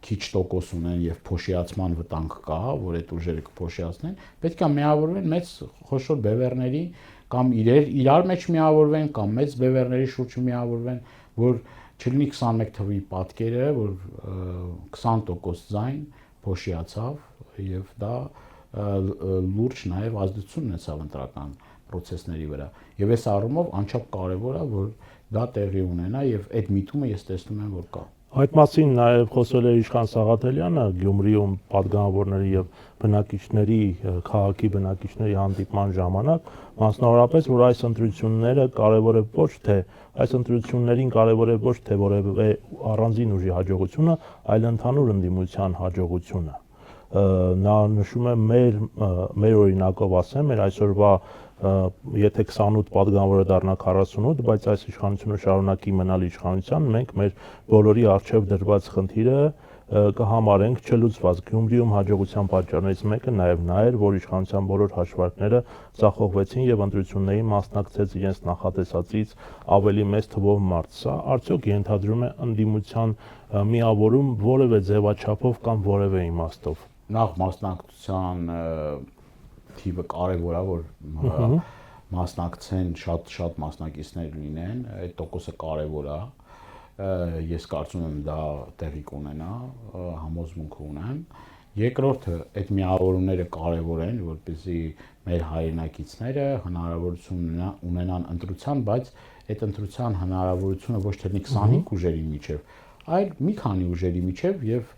քիչ տոկոս ունեն եւ փոշիացման վտանգ կա, որ այդ ուժերը կփոշիացնեն, պետք է միավորվեն մեծ խոշոր բևեռների կամ իրար մեջ միավորվեն կամ մեծ բևեռների շուրջ միավորվեն, որ չլինի 21 թվի պատկերը, որ 20% ձայն փոշիացավ եւ դա լուրջ նաև ազդեցություն ունեցավ ընտրական process-ների վրա։ Եվ այս առումով անչափ կարևոր է, որ դա տեղի ունենա եւ այդ միտումը ես տեսնում եմ, որ կա։ Այդ մասին նաև խոսել է Իշխան Սաղաթելյանը Գյումրիում պատգամավորների եւ բնակիչների, քաղաքի բնակիչների հանդիպման ժամանակ, մասնավորապես, որ այս ընտրությունները կարևոր է ոչ թե այս ընտրություններին կարևոր է ոչ թե որևէ առանձին ուժի հաջողությունը, այլ ընդհանուր ընդդիմության հաջողությունը։ Նա նշում է մեր օրինակով ասեմ, մեր այսօրվա եթե 28 պատգամավորը դառնա 48, բայց այս իշխանությունը շարունակի մնալ իշխանության, մենք մեր բոլորի արժև դրված խնդիրը կհամարենք չլուծված։ Գյումրիում հաջողության պատճառներից մեկը նաև նա էր, որ իշխանության բոլոր հաշվարկները ձախողվեցին եւ ընտրություններին մասնակցեց իրենց նախատեսածից ավելի մեծ թվով մարդ։ Սա արդյոք ենթադրում է ընդդիմության միավորում որևէ ձևաչափով կամ որևէ իմաստով։ Նախ մասնակցության թիվը կարևոր է, որ մասնակցեն շատ մասնակիցներ լինեն, այդ տոկոսը կարևոր է։ Ես կարծում եմ դա տեղի կունենա, համոզմունք ունեմ։ Երկրորդը, այդ միավորումները կարևոր են, որպեսզի մեր հայրենակիցները հնարավորություն ունենան ընտրության, բայց այդ ընտրության հնարավորությունը ոչ թե 25 ուժերի միջև, այլ մի քանի ուժերի միջև եւ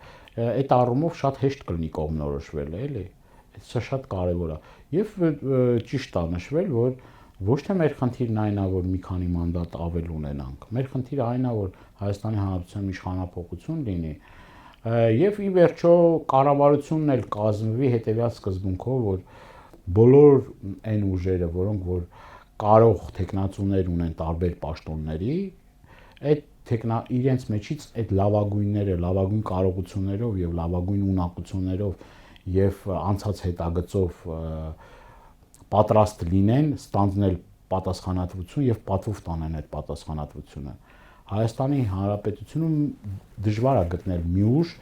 այդ առումով շատ հեշտ կլինի կողմնորոշվել, էլի։ Սա շատ կարևոր է։ Եվ ճիշտ է նշվել, որ ոչ թե մեր խնդիրն այն է, որ մի քանի մանդատ ավել ունենանք։ Մեր խնդիրը այն է, որ Հայաստանի Հանրապետության իշխանապողություն լինի, եւ ի վերջո կառավարությունն էլ կազմվի հետեւյալ սկզբունքով, որ բոլոր այն ուժերը, որոնք որ կարող տեխնացուներ ունեն տարբեր պաշտոնների, այդ իրենց մեջից այդ լավագույնները, լավագույն կարողություններով եւ լավագույն ունակություններով եւ անցած հետագծով պատրաստ լինեն ստանձնել պատասխանատվություն եւ պատվով տանեն այդ պատասխանատվությունը։ Հայաստանի Հանրապետությունում դժվար է գտնել մի ուժ,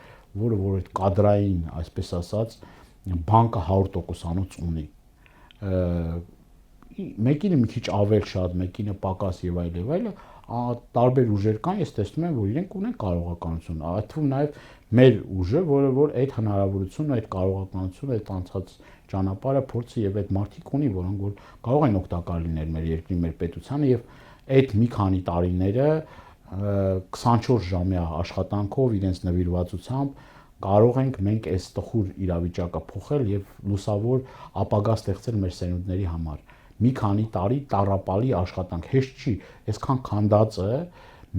որը որ այդ կադրային, այսպես ասած, բանկը 100%-անոց ունի։ Մեկինը մի քիչ ավել շատ, մեկինը պակաս եւ այլը, տարբեր ուժեր կան, ես տեսնում եմ, որ իրենք ունեն կարողականություն, այդ թվում նաեւ մեր ուժը, որը որ այդ հնարավորությունը, այդ կարողականությունը, այդ անցած ճանապարհը փորձի եւ այդ մարդիկ ունի, որոնք որ կարող են օգտակար լինել մեր երկրի, մեր պետությանը եւ այդ մի քանի տարիները 24 ժամյա աշխատանքով իրենց նվիրվածությամբ կարող ենք մենք այս տխուր իրավիճակը փոխել եւ լուսավոր ապագա ստեղծել մեր սերունդների համար։ Մի քանի տարի տառապալի աշխատանք հեշտ չի, այսքան քանդածը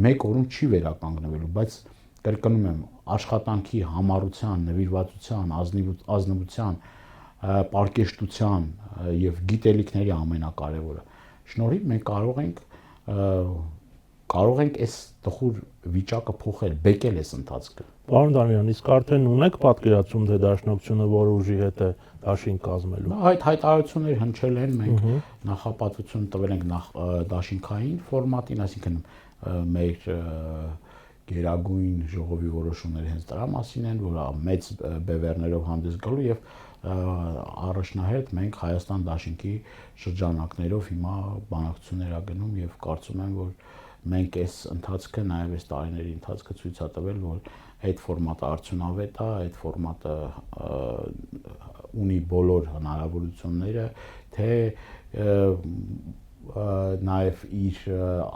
մեկ օրում չի վերականգնվելու, բայց կրկնում եմ, աշխատանքի համառության, նվիրվածության, ազնվության, պարկեշտության եւ գիտելիքների ամենակարևորը։ Շնորհիվ մենք կարող ենք կարող ենք այս տխուր վիճակը փոխել, բեկել այս ընթացքը։ Պարոն Դանիելյան, իսկ արդեն ունեք պատկերացում, թե Դաշնակցությունը որ ուժի հետ է դաշինք կազմելու։ Այդ հայտարարություններ հնչել են, մենք նախապատվություն տվել ենք դաշինքային ֆորմատին, այսինքն մեր գերագույն ժողովի որոշումները հենց դրա մասին են, որ մեծ բևեռներով հանդես գալու եւ առաջնահերթ մենք Հայաստան դաշինքի շրջանակներով հիմա բանակցություններ ա գնում եւ կարծում եմ, որ մենք այս ընթացքը, նաեւ այս տարիների ընթացքը ցույց ա տվել, որ այդ ֆորմատը արդյունավետ է, այդ ֆորմատը ունի բոլոր հնարավորությունները, թե նաեւ իր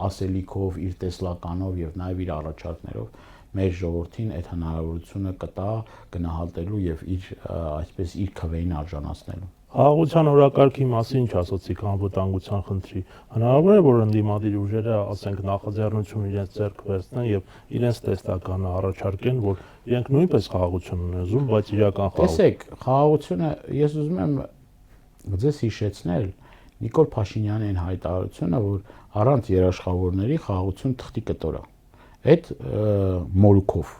ասելիքով, իր տեսլականով եւ նաեւ իր առաջարկներով մեր ժողովրդին այդ հնարավորությունը կտա գնահատելու եւ իր այսպես իր քվեին արժանացնելու։ Խաղաղության օրակարգի մասին չասացիք անվտանգության խնդրի։ Հնարավոր է, որ ընդդիմադիր ուժերը, ասենք, նախաձեռնություն իրենց ձեռք վերցնեն եւ իրենց տեսլականը առաջարկեն, որ իրենք նույնպես խաղաղություն ունեն ուզում, բայց իրական խաղաղություն։ Տեսեք, խաղաղությունը ես ուզում եմ ձեզ հիշեցնել Նիկոլ Փաշինյանի այն հայտարարությունը, որ առանց երաշխավորների խաղաղություն թղթի կտոր է։ Այդ մորուքով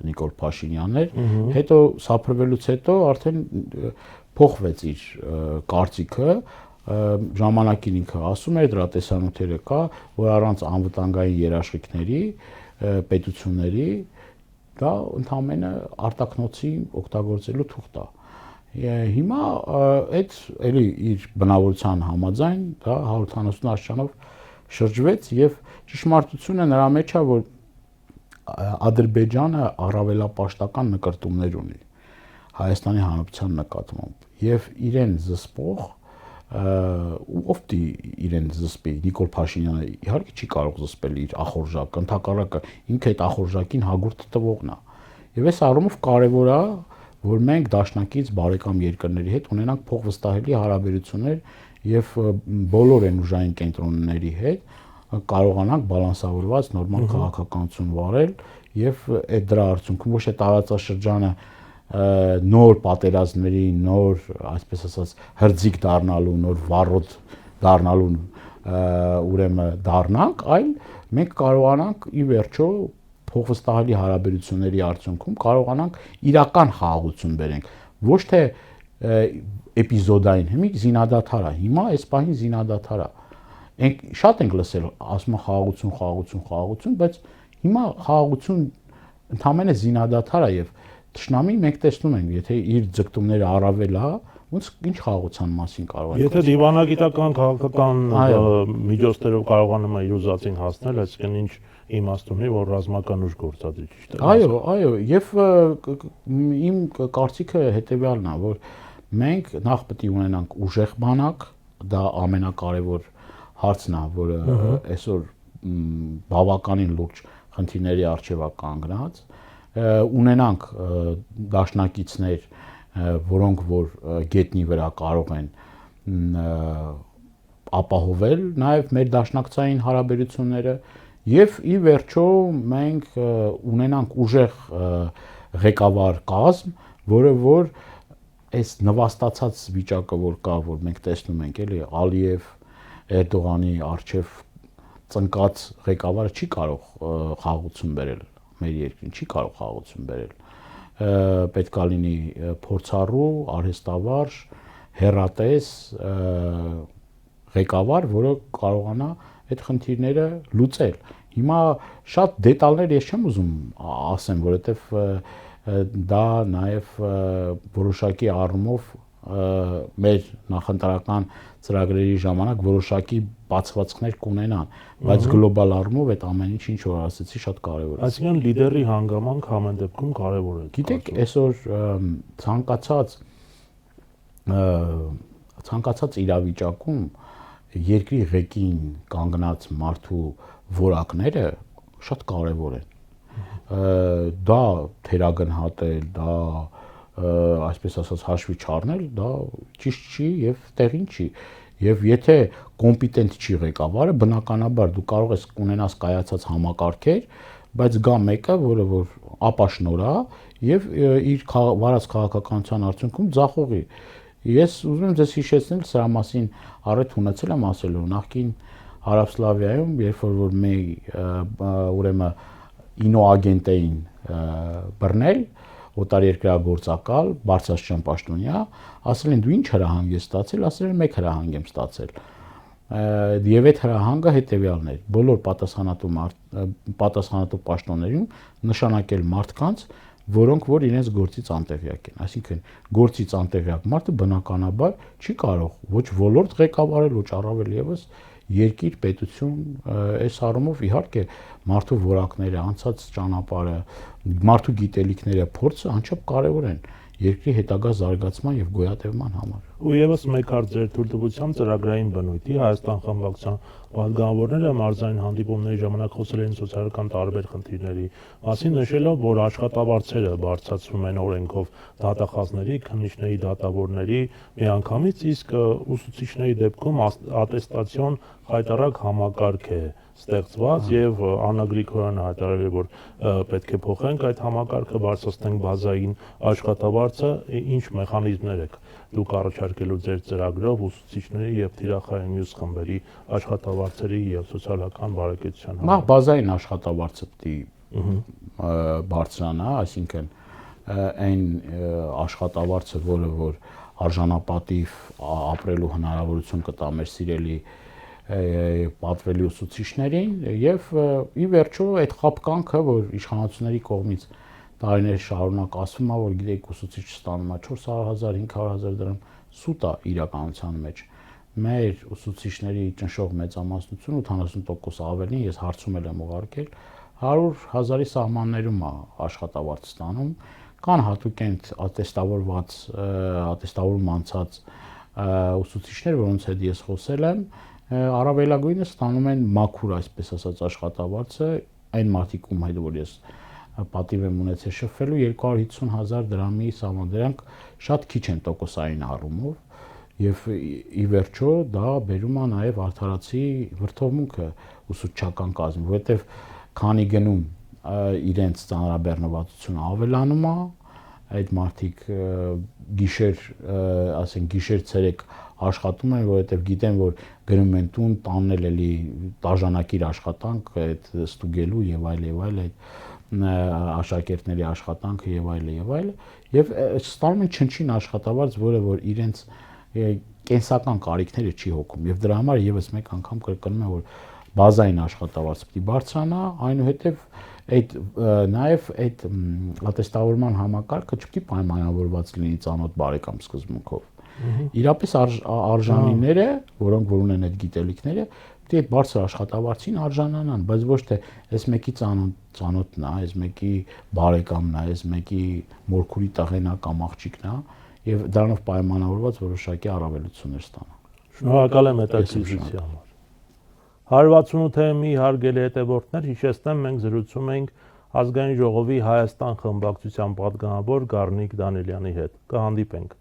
Նիկոլ Փաշինյանն էր, հետո սափրվելուց հետո արդեն փոխվեց իր կարծիքը, ժամանակին ինքը ասում էր, դրա տեսանյութերը կա, որ առանց անվտանգային երաշխիքների, պետությունների դա ընդհանրապես արտաքնոցի օգտագործելու թուղթ է։ Հիմա այդ էլի իր բնավորության համաձայն դա 180 աստիճանով շրջվեց եւ ճշմարտությունը նրա մեջ է, որ Ադրբեջանը առավելապաշտական նկրտումներ ունի Հայաստանի Հանրապետության նկատմամբ եւ իրեն զսպող ով դի իրեն զսպի Նիկոլ Փաշինյանը իհարկե չի կարող զսպել իր ախորժակը, ընդհակառակը ինքը այդ ախորժակին հագուրտ տվողն է եւ այս առումով կարեւոր է որ մենք դաշնակից բարեկամ երկրների հետ ունենանք փոխվստահելի հարաբերություններ եւ բոլոր այն ուժային կենտրոնների հետ կարողանանք բալանսավորված նորմալ քաղաքականություն վարել եւ այդ դրա արդյունքում ոչ թե տարածաշրջանը նոր պատերազմների, նոր, այսպես ասած, հրձիկ դառնալու, նոր վառոդ դառնալու ուրեմն դառնանք, այլ մենք կարողանանք ի վերջո փոխվստահելի հարաբերությունների արդյունքում կարողանանք իրական խաղաղություն բերենք, ոչ թե էպիզոդային, հիմա զինադադար է, հիմա այս պահին զինադադար է։ Շատ ենք լսել, ասում են խաղաղություն, բայց հիմա խաղաղություն ընդհանրապես զինադադար է եւ Տշնամին մենք տեսնում ենք, եթե իր ձգտումները առավել է, ոնց ինչ խաղաղության մասին կարող է։ Եթե դիվանագիտական քաղաքական միջոցներով կարողանում է իր ուզածին հասնել, այսինքն ինչ իմաստ ունի, որ ռազմական ուժ գործադրի, ճիշտ է։ Այո, եւ իմ կարծիքը հետեւյալն է, որ մենք նախ պետք է ունենանք ուժեղ բանակ, դա ամենակարևոր հարցն է, որը այսօր բավականին լուրջ խնդիրների առջև է կանգնած, ունենանք դաշնակիցներ, որոնք որ գետնի վրա կարող են ապահովել նաև մեր դաշնակցային հարաբերությունները եւ ի վերջո մենք ունենանք ուժեղ ղեկավար կազմ, որը որ այս նվաստացած վիճակը որ կա, որ մենք տեսնում ենք, էլի Ալիև Էրդողանի արչև ծնկած ղեկավարը չի կարող խաղաղություն բերել մեր երկրին, չի կարող խաղաղություն բերել։ Պետք է լինի փորձառու, արհեստավարժ, հեռատես ղեկավար, որը կարողանա այդ խնդիրները լուծել։ Հիմա շատ դետալներ ես չեմ ուզում ասեմ, որովհետև դա նաև որոշակի առումով մեր նախընտրական ծրագրերի ժամանակ որոշակի բացվածքներ կունենան, բայց գլոբալ առումով այդ ամեն ինչ որ ասեցի շատ կարևոր է։ Այսինքն լիդերի հանգամանք ամեն դեպքում կարևոր է։ Գիտեք, այսօր ցանկացած իրավիճակում երկրի ղեկին կանգնած մարդու որակները շատ կարևոր են։ Դա թերագնահատել, դա այսպես ասած հաշվի չառնել, դա ճիշտ չի եւ տեղին չի։ Եվ եթե կոմպետենտ չի ղեկավարը, բնականաբար դու կարող ես ունենաս կայացած համակարգեր, բայց գա մեկը, որը որ ապաշնոր է եւ իր վարած քաղաքականության արդյունքում ձախողի։ Ես ուզում եմ ձեզ հիշեցնել սրա մասին առիթ ունեցել եմ ասելու նախկին Հարավսլավիայում, երբ որ մի ուրեմն ինոագենտ էին բռնել, օտարերկրագործակալ, բարձրաստիճան պաշտոնյա, ասել են դու ինչ հրահանգ ես ստացել, ասել են մեկ հրահանգ եմ ստացել։ Եվ այդ հրահանգը հետևյալն էր. բոլոր պատասխանատու պաշտոններին նշանակել մարդկանց, որոնք որ իրենց գործից անտեղյակ են։ Այսինքն գործից անտեղյակ մարդը բնականաբար չի կարող ոչ ոլորտ ղեկավարել, ոչ առավել եւս երկիր, պետություն, այս առումով իհարկե մարդու որակները, անցած ճանապարհը, մարդու գիտելիքները, փորձը անչափ կարևոր են երկրի հետագա զարգացման եւ գոյատևման համար։ Ու եւս մեկ հարց ձեր թույլտվությամբ ծրագրային բնույթի Հայաստան խմբակցության պատգամավորները մարզային հանդիպումների ժամանակ խոսել են սոցիալական տարբեր խնդիրների մասին, նշելով, որ աշխատավարձերը բարձրացվում են օրենքով դատախազների, քննիչների, դատավորների միանգամից, իսկ ուսուցիչների դեպքում ատեստացիոն խայտառակ համակարգ է ստեղծված եւ Աննա Գրիգորյանը հայտարարել է, որ պետք է փոխենք այդ համակարգը, բարձրացնենք բազային աշխատավարձը, ինչ մեխանիզմներ եք դուք առաջարկելու ձեր ծրագրով ուսուցիչների եւ թիրախային մյուս խմբերի աշխատավարձերի եւ սոցիալական բարեկեցության համար։ Բազային աշխատավարձը պիտի բարձրանա, այսինքն այն աշխատավարձը, որը որ արժանապատիվ ապրելու հնարավորություն կտա մեր սիրելի պատվելի ուսուցիչներին եւ ի վերջո այդ խապկանքը, որ իշխանությունների կողմից տարիներ շարունակ ասվում է, որ գիտեք ուսուցիչ ստանում է 400,000, 500,000 դրամ, սուտ է իրականության մեջ։ Մեր ուսուցիչների ճնշող մեծամասնությունը 80% ավելին, ես հարցում եմ ուղարկել, 100,000-ի սահմաններում է աշխատավարձ ստանում, կան հատուկ են ատեստավորում անցած ուսուցիչներ, որոնց հետ ես խոսել եմ, առավելագույնը ստանում են մաքուր, այսպես ասած, աշխատավարձը, այն մարդիկ, ում հետ որ ես պատիվ եմ ունեցել շփվելու 250,000 դրամի սահման, դրանք շատ քիչ են տոկոսային առումով եւ ի վերջո դա բերում է նաեւ արդարացի վրթովմունքը ուսուցչական կազմում, որովհետեւ քանի գնում իրենց ծանրաբեռնվածությունը ավելանում է, այդ մարդիկ գիշեր-ցերեկ աշխատում են, որովհետեւ գիտեն, որ գնում են տուն, տանն էլի տաժանակիր աշխատանք, այդ ստուգելու եւ այլ այդ աշակերտների աշխատանքը եւ այլ եւ ստանում են չնչին աշխատավարձ, որը որ իրենց կենսական կարիքները չի հոգում եւ դրա համար եւս մեկ անգամ կրկնում եմ, որ բազային աշխատավարձը պիտի բարձրանա, այնուհետեւ նաեւ այդ ատեստավորման համակարգը չպիտի պայմանավորված լինի ծանոթ բարեկամ սկզբունքով։ Իրապես արժանիները, որոնք որ ունեն այդ գիտելիքները, պետք է այդ բարձր աշխատավարձին արժանանան, բայց ոչ թե այս մեկի ծանոթն է, այս մեկի բարեկամն է, այս մեկի մորքուրի տղեն է կամ աղջիկն է եւ դրանով պայմանավորված որոշակի առավելություններ ստանա։ Շնորհակալ եմ հետաքրքրության համար։ 168-ի հարգելի հետևորդներ, հիշեցնեմ, մենք զրուցում ենք Ազգային ժողովի Հայաստան խմբակցության պատգամավոր Գառնիկ Դանիելյանի հետ։ Կհանդիպենք։